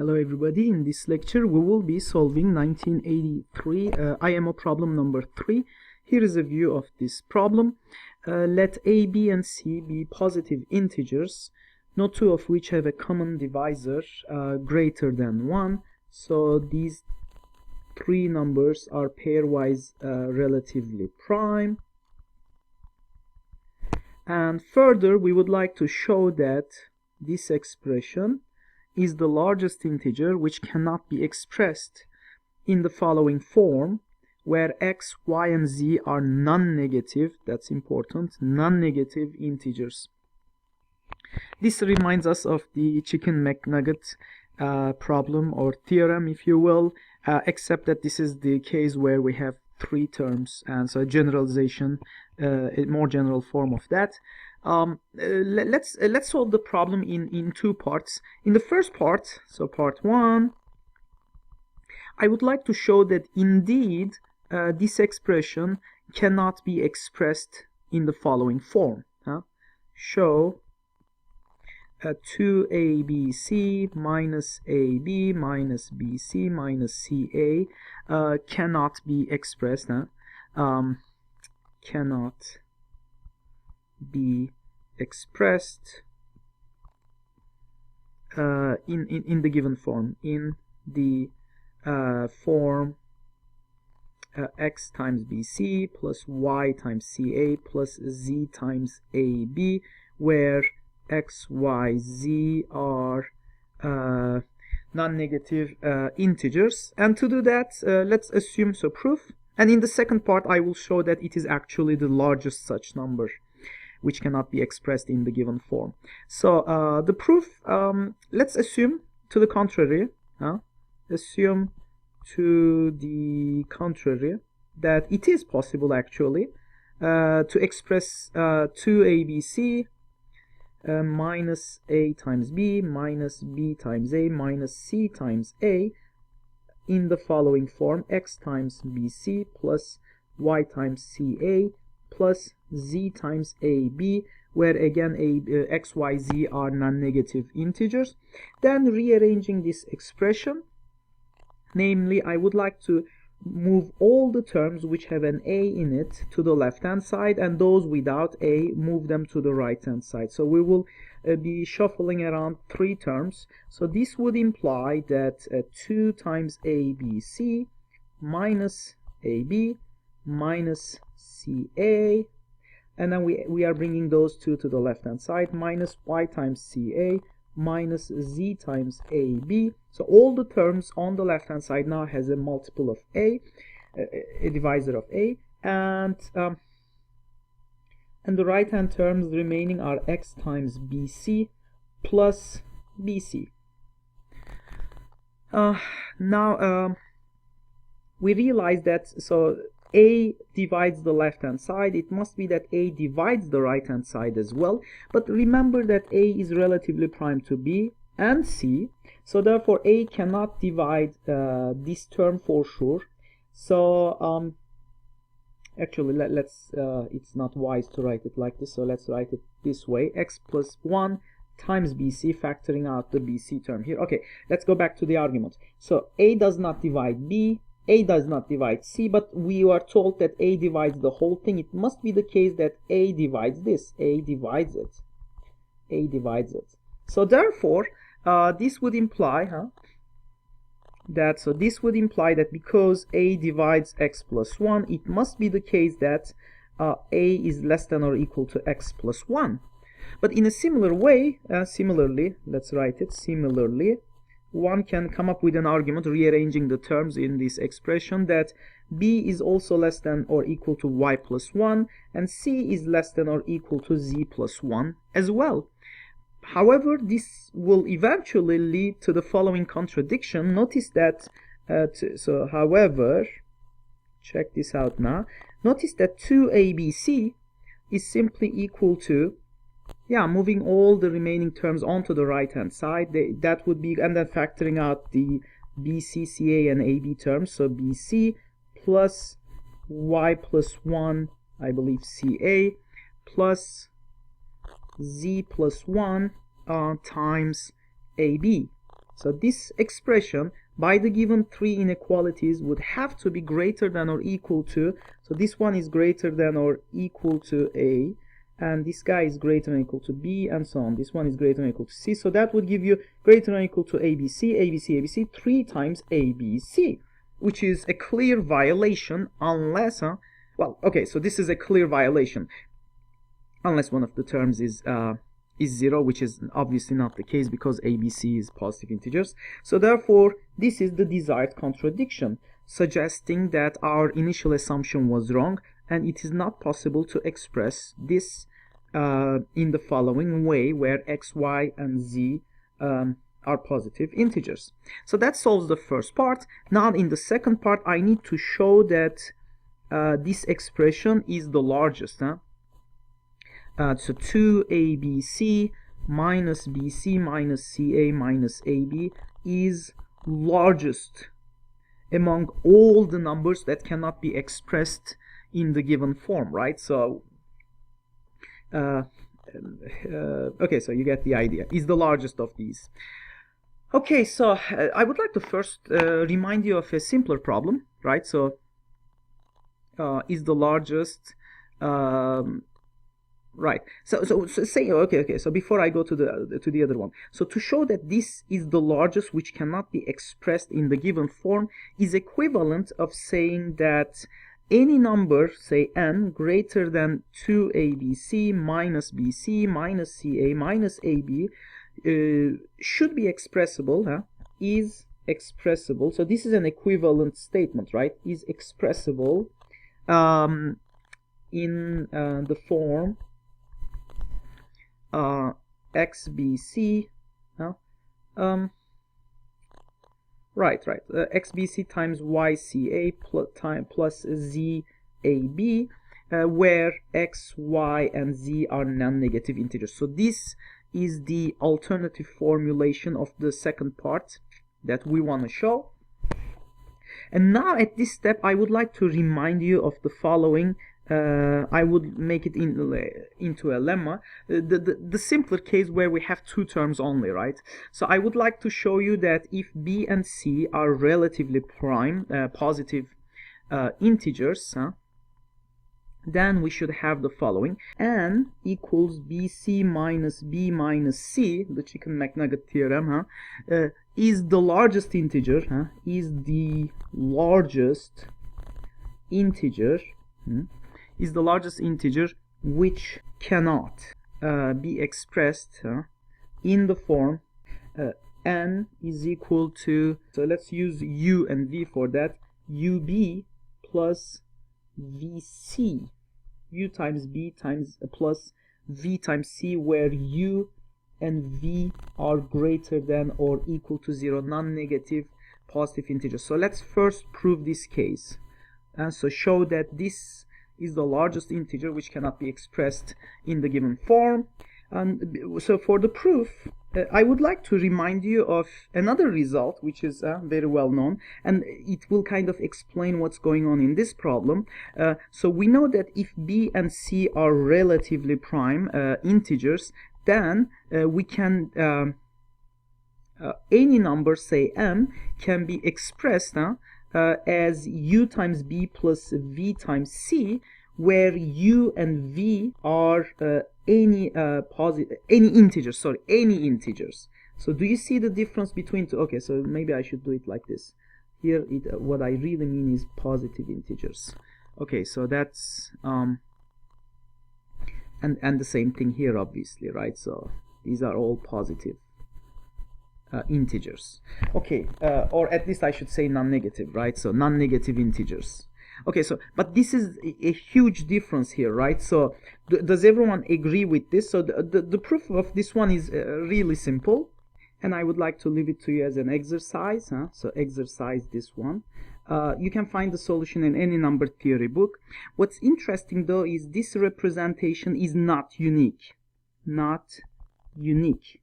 Hello everybody, in this lecture we will be solving 1983 IMO problem number 3. Here is a view of this problem. Let a, b and c be positive integers, no two of which have a common divisor greater than 1. So these three numbers are pairwise relatively prime. And further, we would like to show that this expression is the largest integer which cannot be expressed in the following form, where x, y, and z are non-negative, that's important, non-negative integers. This reminds us of the chicken McNugget problem or theorem, if you will, except that this is the case where we have three terms, and so a generalization, a more general form of that. Let's solve the problem in two parts. In the first part, so part 1, I would like to show that indeed this expression cannot be expressed in the following form. Show 2abc minus ab minus bc minus ca cannot be expressed. Cannot be expressed in the given form, in the form x times bc plus y times ca plus z times ab, where x, y, z are non-negative integers. And to do that, let's assume proof. And in the second part, I will show that it is actually the largest such number which cannot be expressed in the given form. So the proof, let's assume to the contrary, assume to the contrary that it is possible actually to express 2abc minus a times b minus b times a minus c times a in the following form: x times bc plus y times ca plus z times ab, where again x, y, z are non-negative integers. Then rearranging this expression, namely I would like to move all the terms which have an a in it to the left hand side, and those without a move them to the right hand side. So we will be shuffling around three terms. So this would imply that 2 times abc minus ab minus ca, and then we are bringing those two to the left hand side, minus y times ca minus z times ab. So all the terms on the left hand side now has a multiple of a divisor of a, and the right hand terms remaining are x times bc plus bc. Now we realize that so a divides the left hand side, it must be that a divides the right hand side as well. But remember that a is relatively prime to b and c, so therefore a cannot divide this term for sure. So actually let's it's not wise to write it like this, so let's write it this way: x plus 1 times bc, factoring out the bc term here. Okay, let's go back to the argument. So a does not divide b, a does not divide c, but we are told that a divides the whole thing. It must be the case that a divides this, a divides it, a divides it. So therefore this would imply that because a divides x plus 1, it must be the case that a is less than or equal to x plus 1. But in a similar way, similarly, let's write it similarly, one can come up with an argument rearranging the terms in this expression that b is also less than or equal to y plus 1 and c is less than or equal to z plus 1 as well. However, this will eventually lead to the following contradiction. Notice that however, check this out now. Notice that 2abc is simply equal to, moving all the remaining terms onto the right hand side, that would be, and then factoring out the bc, ca, and ab terms. So bc plus y plus 1, I believe ca, plus z plus 1 times ab. So this expression by the given three inequalities would have to be greater than or equal to, so this one is greater than or equal to A, and this guy is greater than or equal to B, and so on. This one is greater than or equal to C, so that would give you greater than or equal to ABC, ABC, ABC, 3 times ABC, which is a clear violation unless, well, okay, so this is a clear violation unless one of the terms is 0, which is obviously not the case because ABC is positive integers. So therefore, this is the desired contradiction, suggesting that our initial assumption was wrong, and it is not possible to express this in the following way, where x, y, and z are positive integers. So that solves the first part. Now in the second part, I need to show that this expression is the largest. So 2abc minus bc minus ca minus ab is largest among all the numbers that cannot be expressed in the given form, right? So okay, so you get the idea. Is the largest of these. Okay, so I would like to first remind you of a simpler problem, right? So is the largest right. So say okay. So before I go to the other one, so to show that this is the largest which cannot be expressed in the given form is equivalent of saying that any number, say n, greater than 2abc minus bc minus ca minus ab should be expressible, is expressible. So this is an equivalent statement, right? Is expressible in the form xbc, xbc times yca plus zab, where x, y, and z are non-negative integers. So this is the alternative formulation of the second part that we want to show. And now at this step, I would like to remind you of the following. I would make it into a lemma, the simpler case where we have two terms only, right? So I would like to show you that if b and c are relatively prime, positive integers, then we should have the following: n equals bc minus b minus c, the chicken McNugget theorem, is the largest integer, is the largest integer, is the largest integer which cannot be expressed in the form n is equal to, so let's use u and v for that, ub plus vc, u times b times plus v times c, where u and v are greater than or equal to 0, non-negative positive integers. So let's first prove this case. So show that this is the largest integer which cannot be expressed in the given form. And so for the proof, I would like to remind you of another result which is very well known, and it will kind of explain what's going on in this problem. So we know that if b and c are relatively prime integers, then we can any number, say m, can be expressed as u times b plus v times c, where u and v are any integers. So do you see the difference between two? Okay, so maybe I should do it like this. Here, what I really mean is positive integers. Okay, so that's and the same thing here, obviously, right? So these are all positive integers. Okay, or at least I should say non-negative, right? So non-negative integers. Okay, so but this is a huge difference here, right? So does everyone agree with this? So the proof of this one is really simple, and I would like to leave it to you as an exercise. So exercise this one. You can find the solution in any number theory book. What's interesting though is this representation is not unique. Not unique.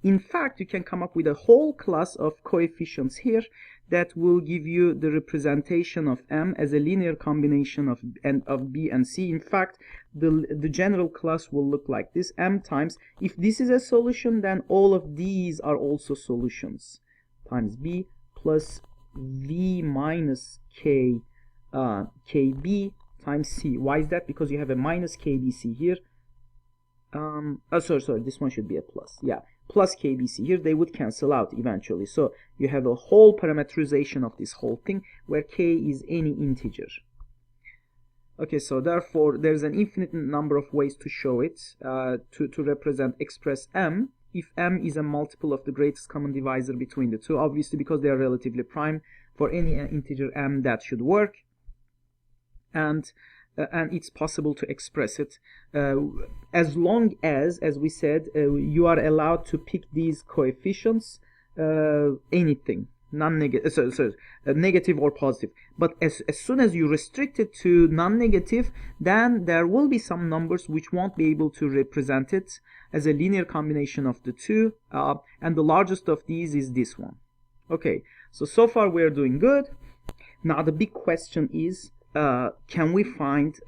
In fact, you can come up with a whole class of coefficients here that will give you the representation of m as a linear combination of b and c. In fact, the general class will look like this: m times, if this is a solution, then all of these are also solutions. times b plus v minus k kb times c. Why is that? Because you have a minus kbc here. Sorry, this one should be a plus. Yeah, plus kbc here. They would cancel out eventually. So you have a whole parameterization of this whole thing where k is any integer. Okay, so therefore there's an infinite number of ways to show it, to represent, express m, if m is a multiple of the greatest common divisor between the two. Obviously, because they are relatively prime, for any integer m that should work, and it's possible to express it as long as we said, you are allowed to pick these coefficients, anything, non-negative, negative or positive. But as soon as you restrict it to non-negative, then there will be some numbers which won't be able to represent it as a linear combination of the two, and the largest of these is this one. Okay, so far we're doing good. Now the big question is, can we find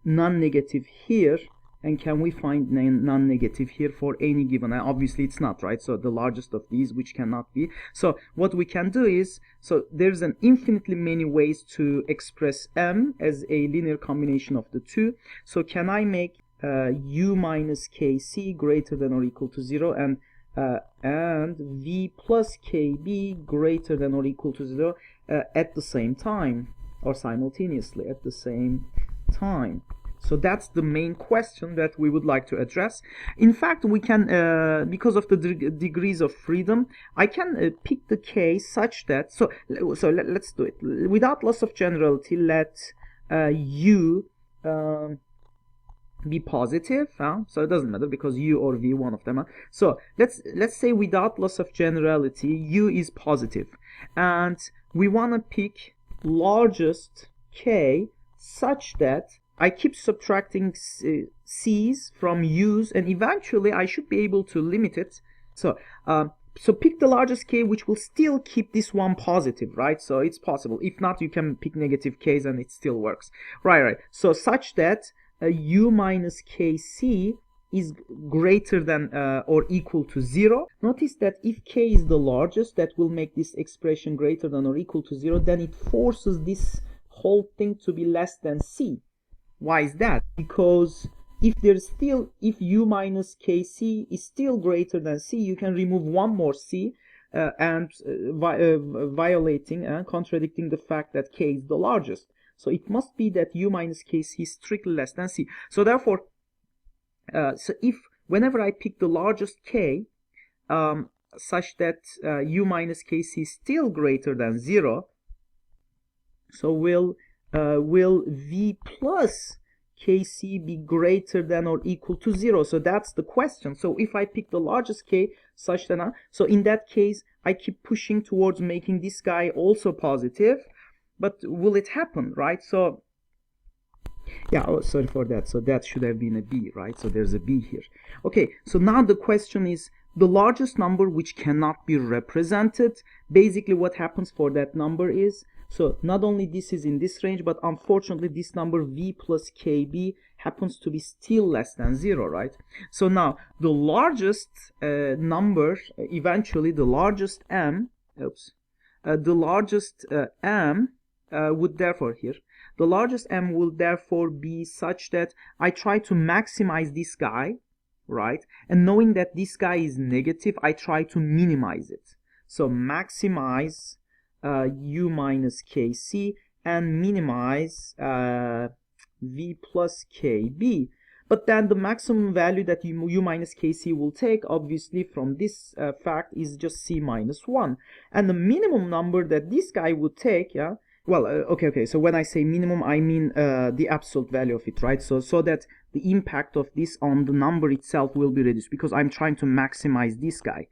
non-negative here, and can we find non-negative here for any given? Obviously it's not, right? So the largest of these, which cannot be. So what we can do is, so there's an infinitely many ways to express m as a linear combination of the two. So can I make u minus kc greater than or equal to 0, and v plus kb greater than or equal to 0 at the same time, or simultaneously at the same time? So that's the main question that we would like to address. In fact, we can, because of the degrees of freedom, I can pick the case such that, so let's do it. Without loss of generality, let u be positive, so it doesn't matter because u or v, one of them. So let's say without loss of generality, u is positive, and we want to pick largest k such that I keep subtracting c's from u's, and eventually I should be able to limit it. So pick the largest k which will still keep this one positive, right? So it's possible. If not, you can pick negative k's and it still works. Right. So such that u minus kc is greater than or equal to 0. Notice that if k is the largest, that will make this expression greater than or equal to 0, then it forces this whole thing to be less than c. Why is that? Because if u minus kc is still greater than c, you can remove one more c, and contradicting the fact that k is the largest. So it must be that u minus kc is strictly less than c. So therefore, so if whenever I pick the largest k, such that u minus kc is still greater than 0, so will v plus kc be greater than or equal to 0? So that's the question. So if I pick the largest k such that, so in that case I keep pushing towards making this guy also positive, but will it happen, right? So yeah, oh, sorry for that. So that should have been a b, right? So there's a b here. Okay, so now the question is the largest number which cannot be represented. Basically what happens for that number is, so not only this is in this range, but unfortunately this number v plus kb happens to be still less than 0, right? So now the largest number, eventually the largest m, the largest m would therefore here, the largest m will therefore be such that I try to maximize this guy, right? And knowing that this guy is negative, I try to minimize it. So maximize u minus kc and minimize v plus kb. But then the maximum value that u minus kc will take, obviously from this fact, is just c minus 1. And the minimum number that this guy would take, yeah, well, okay, so when I say minimum, I mean the absolute value of it, right? So that the impact of this on the number itself will be reduced, because I'm trying to maximize this guy.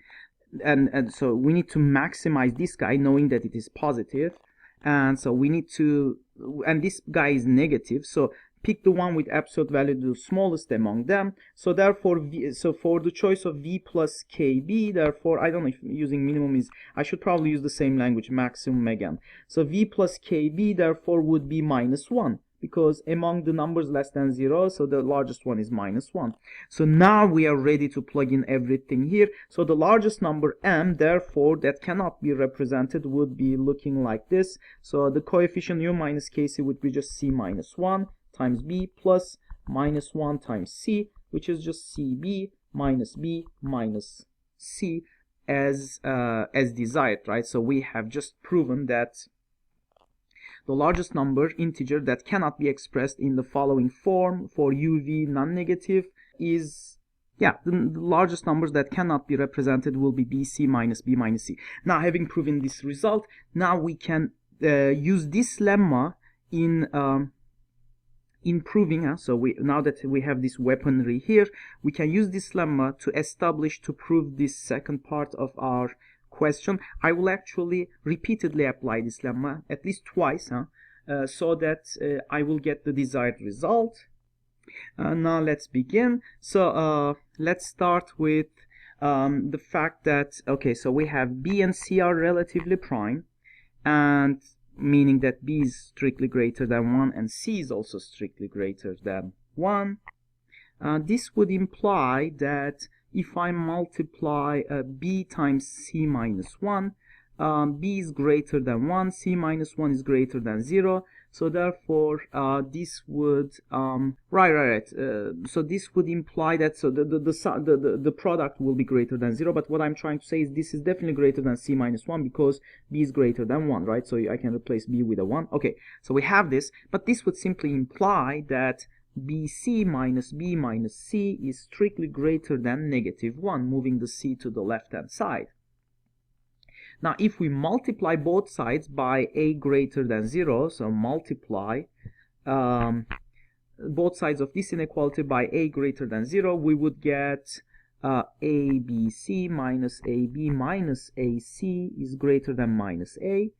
And so we need to maximize this guy knowing that it is positive, and so we need to, and this guy is negative, so pick the one with absolute value, the smallest among them. So therefore so for the choice of v plus kb, therefore I don't know if using minimum is, I should probably use the same language, maximum again. So v plus kb therefore would be minus 1, because among the numbers less than 0, so the largest one is -1. So now we are ready to plug in everything here. So the largest number m, therefore, that cannot be represented would be looking like this. So the coefficient u minus kc would be just c minus 1 times b plus -1 times c, which is just cb minus b minus c as desired, right? So we have just proven that the largest number integer that cannot be expressed in the following form for uv non-negative is, yeah, the largest numbers that cannot be represented will be bc minus b minus c. Now, having proven this result, now we can use this lemma in proving. So now that we have this weaponry here, we can use this lemma to prove this second part of our question. I will actually repeatedly apply this lemma at least twice, so that I will get the desired result. Now let's begin. So let's start with the fact that, okay, so we have b and c are relatively prime, and meaning that b is strictly greater than 1 and c is also strictly greater than 1. This would imply that if I multiply b times c minus 1, b is greater than 1, c minus 1 is greater than 0. So therefore, this would so this would imply that the product will be greater than 0. But what I'm trying to say is this is definitely greater than c minus 1 because b is greater than 1, right? So I can replace b with a 1. Okay, so we have this, but this would simply imply that bc minus b minus c is strictly greater than -1, moving the c to the left hand side. Now, if we multiply both sides by a greater than 0, so multiply both sides of this inequality by a greater than 0, we would get abc minus ab minus ac is greater than minus a.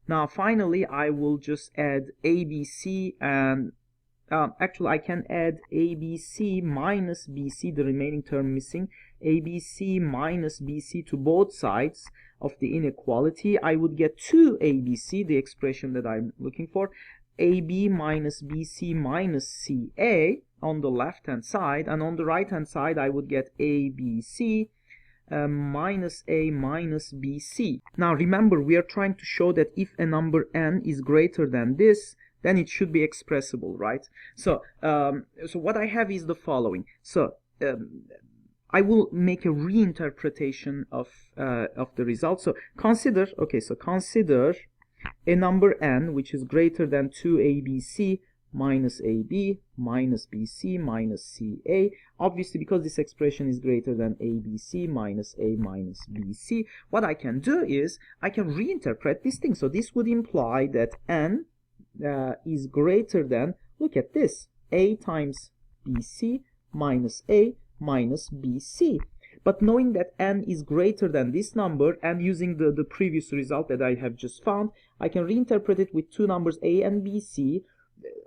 Now, finally, I will just add abc and actually, I can add abc minus bc, the remaining term missing, abc minus bc to both sides of the inequality. I would get 2abc, the expression that I'm looking for, ab minus bc minus ca on the left hand side, and on the right hand side I would get abc minus a minus bc. Now remember, we are trying to show that if a number n is greater than this, then it should be expressible, right? So so what I have is the following. So I will make a reinterpretation of the result. So consider, okay, so consider a number n which is greater than 2abc minus ab minus bc minus ca. Obviously, because this expression is greater than abc minus a minus bc, what I can do is I can reinterpret this thing. So this would imply that n is greater than, look at this, a times bc minus a minus bc. But knowing that n is greater than this number and using the previous result that I have just found, I can reinterpret it with two numbers a and bc.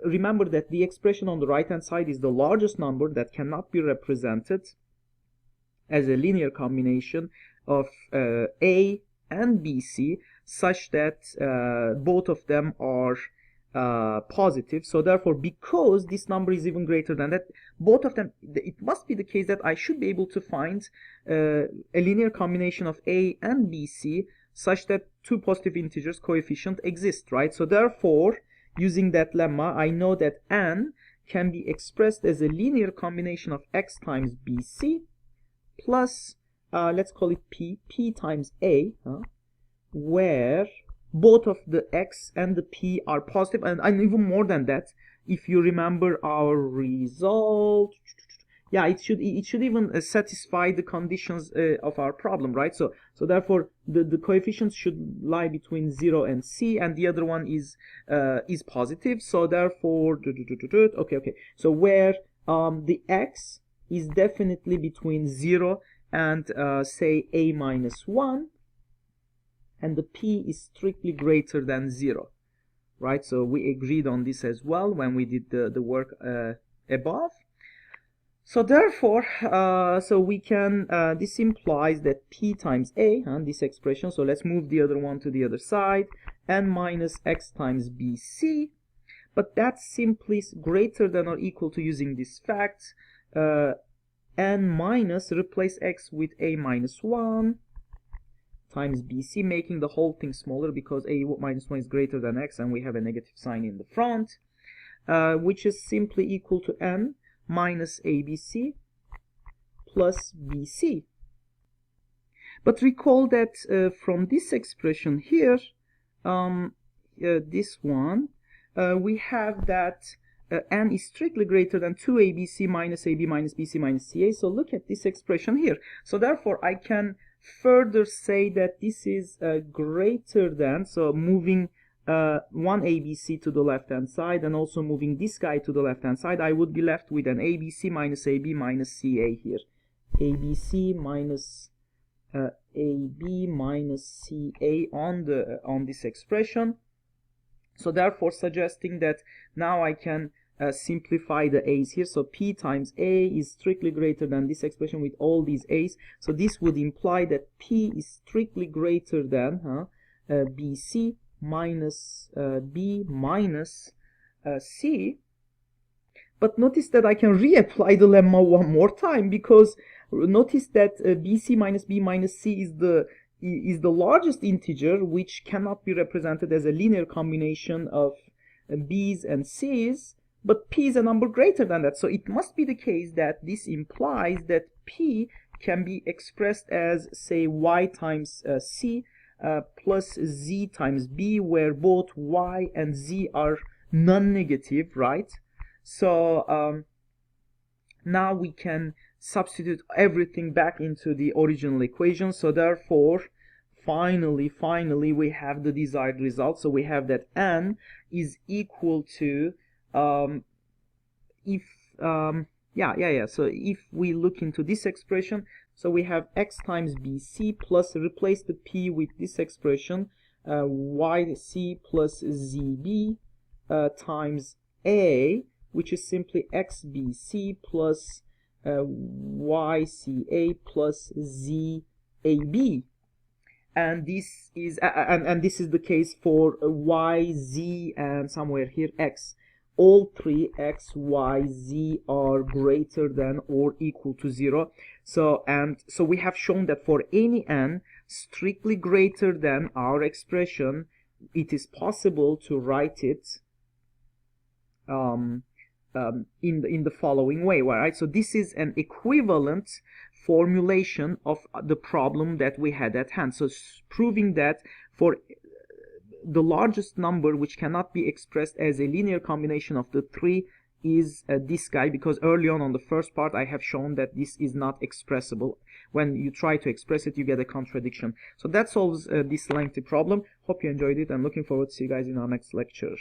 Remember that the expression on the right hand side is the largest number that cannot be represented as a linear combination of a and bc, such that both of them are positive. So therefore, because this number is even greater than that, both of them, it must be the case that I should be able to find a linear combination of a and bc such that two positive integers coefficient exist, right? So therefore, using that lemma, I know that n can be expressed as a linear combination of x times bc plus let's call it p times a, where both of the x and the p are positive, and even more than that, if you remember our result, yeah, it should even satisfy the conditions of our problem, right? So therefore the coefficients should lie between 0 and c, and the other one is positive. So therefore, okay, so where the x is definitely between 0 and say a minus 1, and the p is strictly greater than 0, right? So we agreed on this as well when we did the work above. So therefore, so we can, this implies that p times a, this expression, so let's move the other one to the other side, n minus x times bc. but that's simply greater than or equal to, using this fact, n minus, replace x with a minus 1 times bc, making the whole thing smaller because a minus 1 is greater than x and we have a negative sign in the front, which is simply equal to n minus abc plus bc. But recall that from this expression here, this one, we have that n is strictly greater than 2abc minus ab minus bc minus ca. So look at this expression here. So therefore I can further say that this is greater than, so moving one abc to the left hand side and also moving this guy to the left hand side, I would be left with an abc minus ab minus ca here. abc minus ab minus ca on this expression. So therefore suggesting that now I can simplify the a's here. So p times a is strictly greater than this expression with all these a's. So this would imply that p is strictly greater than bc minus b minus c. But notice that I can reapply the lemma one more time, because notice that bc minus b minus c is the largest integer, which cannot be represented as a linear combination of b's and c's, but p is a number greater than that. So it must be the case that this implies that p can be expressed as, say, y times c plus z times b, where both y and z are non-negative, right? So now we can substitute everything back into the original equation. So therefore finally we have the desired result. So we have that n is equal to so if we look into this expression, so we have x times bc plus, replace the p with this expression, yc plus zb times a, which is simply xbc plus yca plus zab, and this is this is the case for y, z, and somewhere here x. All three x, y, z are greater than or equal to 0. So we have shown that for any n strictly greater than our expression, it is possible to write it in the following way, right? So this is an equivalent formulation of the problem that we had at hand. So proving that for the largest number which cannot be expressed as a linear combination of the three is this guy, because early on the first part I have shown that this is not expressible. When you try to express it, you get a contradiction. So that solves this lengthy problem. Hope you enjoyed it, and looking forward to see you guys in our next lecture.